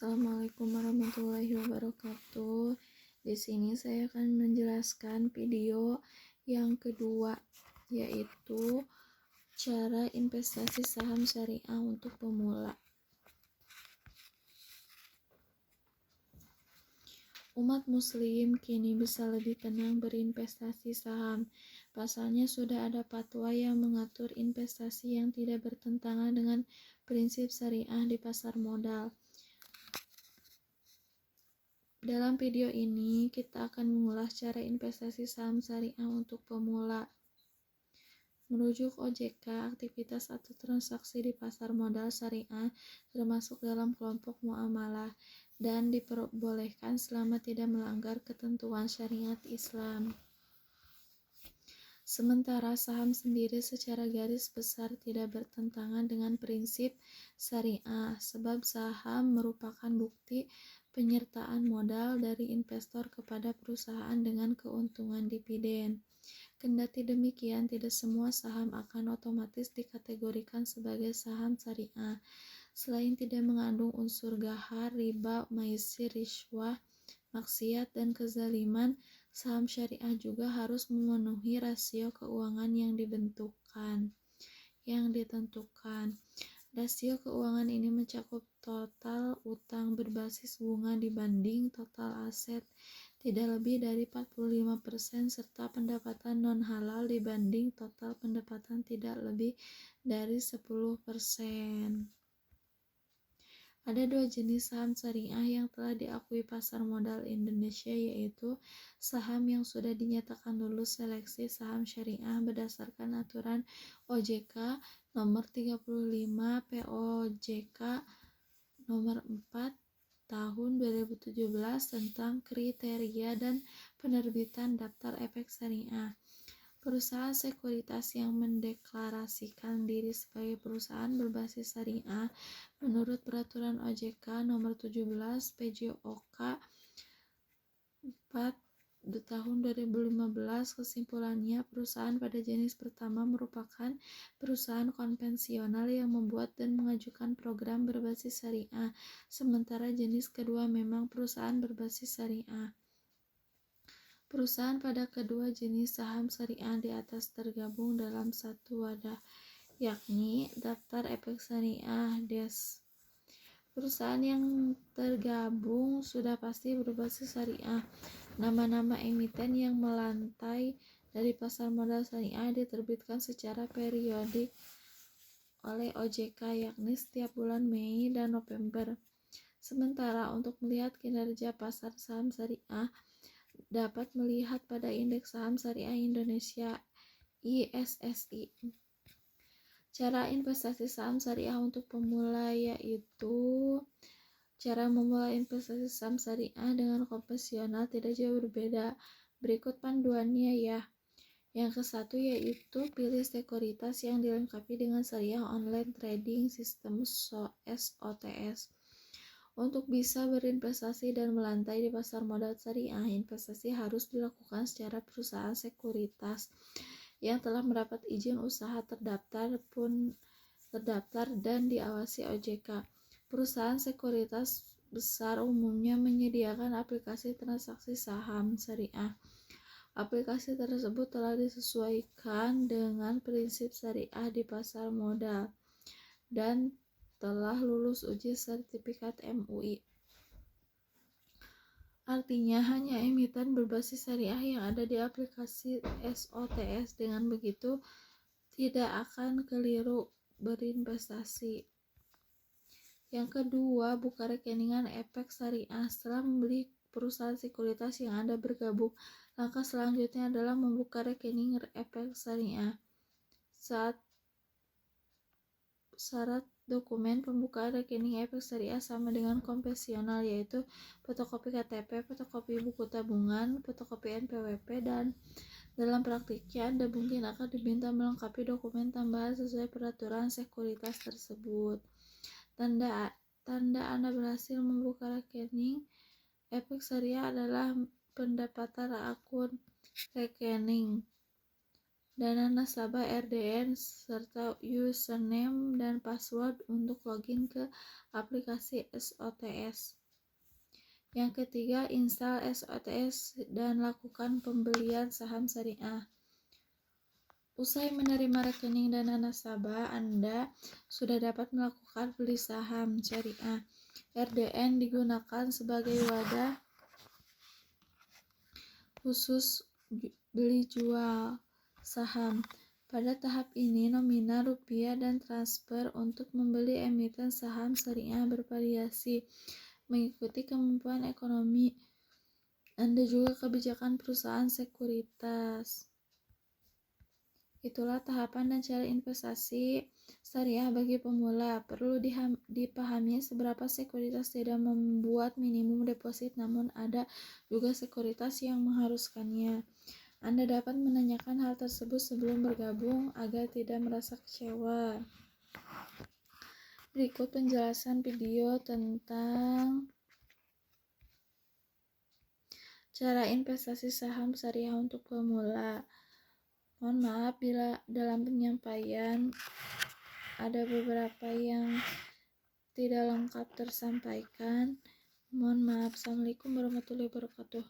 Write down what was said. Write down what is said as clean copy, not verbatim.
Assalamualaikum warahmatullahi wabarakatuh. Di sini saya akan menjelaskan video yang kedua, yaitu cara investasi saham syariah untuk pemula. Umat muslim kini bisa lebih tenang berinvestasi saham. Pasalnya sudah ada fatwa yang mengatur investasi yang tidak bertentangan dengan prinsip syariah di pasar modal. Dalam video ini, kita akan mengulas cara investasi saham syariah untuk pemula. Merujuk OJK, aktivitas atau transaksi di pasar modal syariah termasuk dalam kelompok muamalah dan diperbolehkan selama tidak melanggar ketentuan syariat Islam. Sementara saham sendiri secara garis besar tidak bertentangan dengan prinsip syariah, sebab saham merupakan bukti penyertaan modal dari investor kepada perusahaan dengan keuntungan dividen. Kendati demikian, tidak semua saham akan otomatis dikategorikan sebagai saham syariah. Selain tidak mengandung unsur ghar, riba, maisir, riswah, maksiat, dan kezaliman, saham syariah juga harus memenuhi rasio keuangan yang ditentukan. Rasio keuangan ini mencakup total utang berbasis bunga dibanding total aset tidak lebih dari 45% serta pendapatan non-halal dibanding total pendapatan tidak lebih dari 10%. Ada dua jenis saham syariah yang telah diakui pasar modal Indonesia, yaitu saham yang sudah dinyatakan lulus seleksi saham syariah berdasarkan aturan OJK nomor 35 POJK nomor 4 tahun 2017 tentang kriteria dan penerbitan daftar efek syariah. Perusahaan sekuritas yang mendeklarasikan diri sebagai perusahaan berbasis syariah menurut peraturan OJK nomor 17 PJOK 4 tahun 2015, kesimpulannya perusahaan pada jenis pertama merupakan perusahaan konvensional yang membuat dan mengajukan program berbasis syariah, sementara jenis kedua memang perusahaan berbasis syariah. Perusahaan pada kedua jenis saham syariah di atas tergabung dalam satu wadah, yakni Daftar Efek Syariah (DES). Perusahaan yang tergabung sudah pasti berbasis syariah. Nama-nama emiten yang melantai dari pasar modal syariah diterbitkan secara periodik oleh OJK, yakni setiap bulan Mei dan November. Sementara untuk melihat kinerja pasar saham syariah, dapat melihat pada Indeks Saham Syariah Indonesia (ISSI). Cara investasi saham syariah untuk pemula, yaitu cara memulai investasi saham syariah dengan konvensional tidak jauh berbeda. Berikut panduannya ya. Yang ke-1 yaitu pilih sekuritas yang dilengkapi dengan syariah online trading system (SOTS). Untuk bisa berinvestasi dan melantai di pasar modal syariah, investasi harus dilakukan secara perusahaan sekuritas yang telah mendapat izin usaha terdaftar dan diawasi OJK. Perusahaan sekuritas besar umumnya menyediakan aplikasi transaksi saham syariah. Aplikasi tersebut telah disesuaikan dengan prinsip syariah di pasar modal dan telah lulus uji sertifikat MUI. Artinya hanya emiten berbasis syariah yang ada di aplikasi SOTS. Dengan begitu tidak akan keliru berinvestasi. Yang kedua, buka rekening efek syariah. Setelah membeli perusahaan sekuritas yang Anda bergabung, langkah selanjutnya adalah membuka rekening efek syariah. Syarat dokumen pembukaan rekening efek syariah sama dengan konvensional, yaitu fotokopi KTP, fotokopi buku tabungan, fotokopi NPWP, dan dalam praktiknya Anda mungkin akan diminta melengkapi dokumen tambahan sesuai peraturan sekuritas tersebut. Tanda Anda berhasil membuka rekening efek syariah adalah pendapatan akun rekening. dana nasabah RDN, serta username dan password untuk login ke aplikasi SOTS. Yang ketiga, install SOTS dan lakukan pembelian saham syariah. Usai menerima rekening dana nasabah, Anda sudah dapat melakukan beli saham syariah. RDN digunakan sebagai wadah khusus beli jual saham. Pada tahap ini, nominal rupiah dan transfer untuk membeli emiten saham syariah bervariasi mengikuti kemampuan ekonomi Anda juga kebijakan perusahaan sekuritas. Itulah tahapan dan cara investasi syariah bagi pemula. Perlu dipahami seberapa sekuritas tidak membuat minimum deposit, namun ada juga sekuritas yang mengharuskannya. Anda dapat menanyakan hal tersebut sebelum bergabung agar tidak merasa kecewa. Berikut penjelasan video tentang cara investasi saham syariah untuk pemula. Mohon maaf bila dalam penyampaian ada beberapa yang tidak lengkap tersampaikan. Mohon maaf. Assalamualaikum warahmatullahi wabarakatuh.